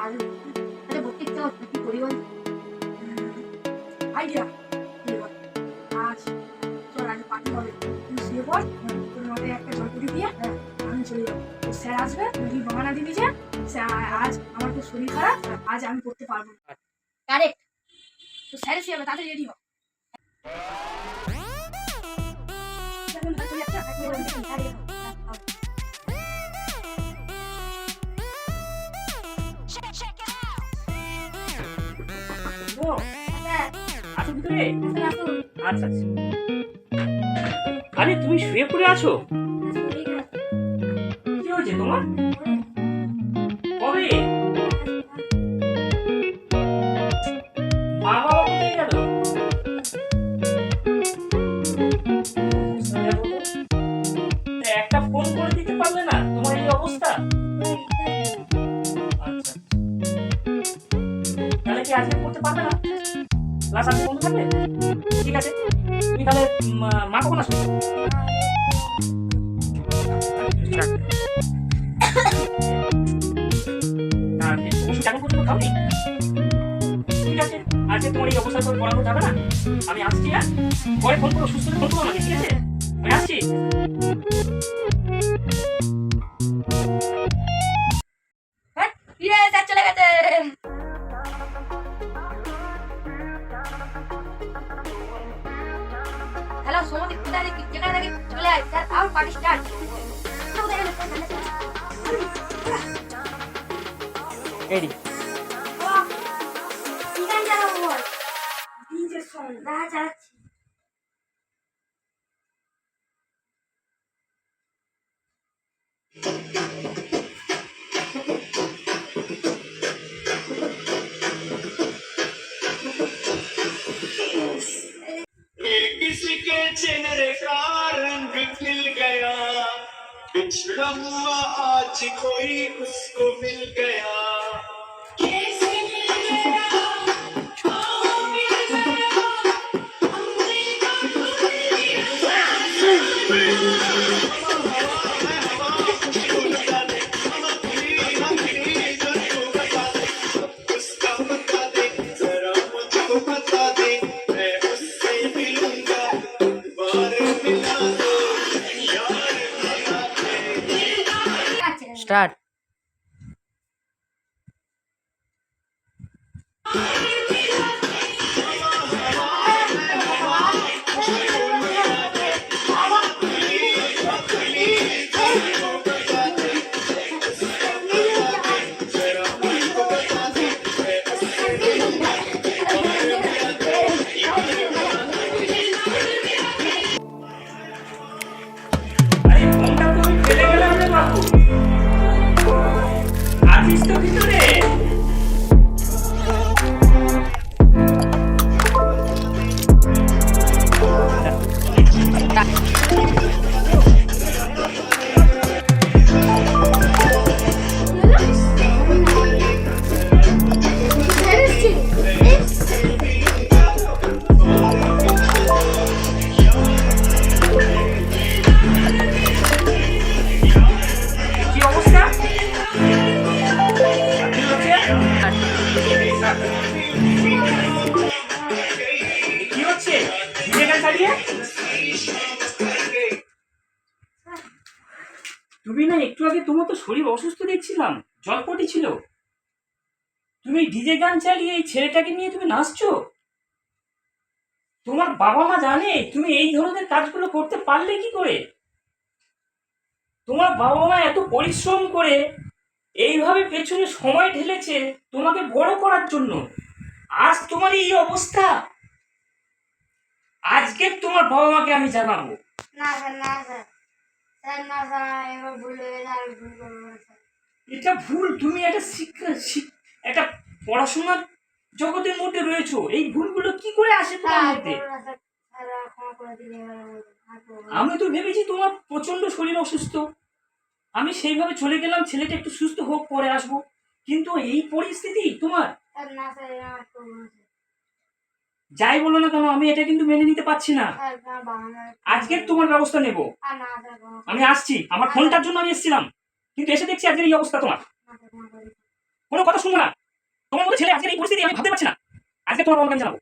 আর তাহলে ভর্তি কি করি বল? আইডিয়া আজ চল আজ পার্টি হবে, তুই শুয়ে পড়, তোর মাথায় একটা জলপুরি দিয়ে আমি চলে যাবো। স্যার আসবে, তুই বাহানা দিবি যে আজ আমার খুব শরীর খারাপ, আজ আমি পড়তে পারবো না। কারেক্ট, তো স্যার শুয়ে যাবে, তাড়াতাড়ি রেডি হ। আছো ভিতরে? আচ্ছা আচ্ছা। আরে তুমি শুয়ে পড়ে আছো? কি হয়েছে তোমার? কবে? মা বাবা কোথায় গেল? একটা ফোন করে দিতে পারবে না তোমার এই অবস্থা? আচ্ছা, তাহলে কি আজকে করতে পারবে না? ক্লাস আজকে বন্ধ থাকবে? ঠিক আছে, তুমি তাহলে মা কখন আসবে? এখন পর্যন্ত খাওনি? ঠিক আছে, আজকে তোমার এই অবস্থা করে পড়ানো যাবে না। আমি আসছি, হ্যাঁ? পরে ফোন করো, সুস্থ হলে ফোন করো আমাকে, ঠিক আছে? আমি আসছি। চলে গেছে। হ্যালো সোমতি, কোথায় দেখি? যেখানে দেখি চলে আয় স্যার, আর পার্টি স্টার্ট। রেডি? কি গান চালাবো বল? ডিজে সং না চালাচ্ছি। किसी के चेहरे का रंग खिल गया, बिछड़ा हुआ आज कोई उसको मिल गया। कैसे मिल गया? हाँ, मिल गया। हमने आपको उसका बता दे, जरा मुझको बता दे, मैं उससे मिलूंगा, दोबारा मिला दो, यार मिला दे। স্টার্ট। আরে ফোনটা তুমি ফেলে গেলে রে বাবু, আছিস তো ভিতরে? কি অবস্থা? কি হচ্ছে? কি হচ্ছে? নিজে গান চালিয়ে? তুমি না একটু আগে তোমার তো শরীর অসুস্থ দেখছিলাম, জলপটি ছিল, তুমি ডিজে গান চালিয়ে এই ছেলেটাকে নিয়ে তুমি নাচছো? তোমার বাবা মা জানে তুমি এই ধরনের কাজগুলো করতে পারলে কি করে? তোমার বাবা মা এত পরিশ্রম করে এইভাবে পেছনে সময় ঢেলেছে তোমাকে বড় করার জন্য, আজ তোমার এই অবস্থা। আজকে তোমার বাবা মাকে আমি জানাবো। না স্যার, না স্যার, স্যার না স্যার, এবার ভুল হয়ে গেছে, আর ভুল করবো না স্যার। এটা ভুল, তুমি একটা একটা পড়াশোনার জগতের মধ্যে রয়েছো, এই ভুলগুলো কি করে আসে তোমার মধ্যে? আমি তো ভেবেছি তোমার প্রচন্ড শরীর অসুস্থ, আমি সেইভাবে চলে গেলাম ছেলেটা একটু সুস্থ হোক পরে আসবো, কিন্তু এই পরিস্থিতি তোমার। যাই বলো না কেন আমি এটা কিন্তু মেনে নিতে পারছি না। আজকে তোমার ব্যবস্থা নেব, আমি আসছি, আমার ফোনটার জন্য আমি এসেছিলাম, কিন্তু এসে দেখছি আজকের এই অবস্থা তোমার। কোনো কথা শুনবো না। তোমার মতো ছেলে আজকের এই পরিস্থিতি আমি ভাবতে পারছি না। আজকে তোমার বাবাকে আমি জানাবো।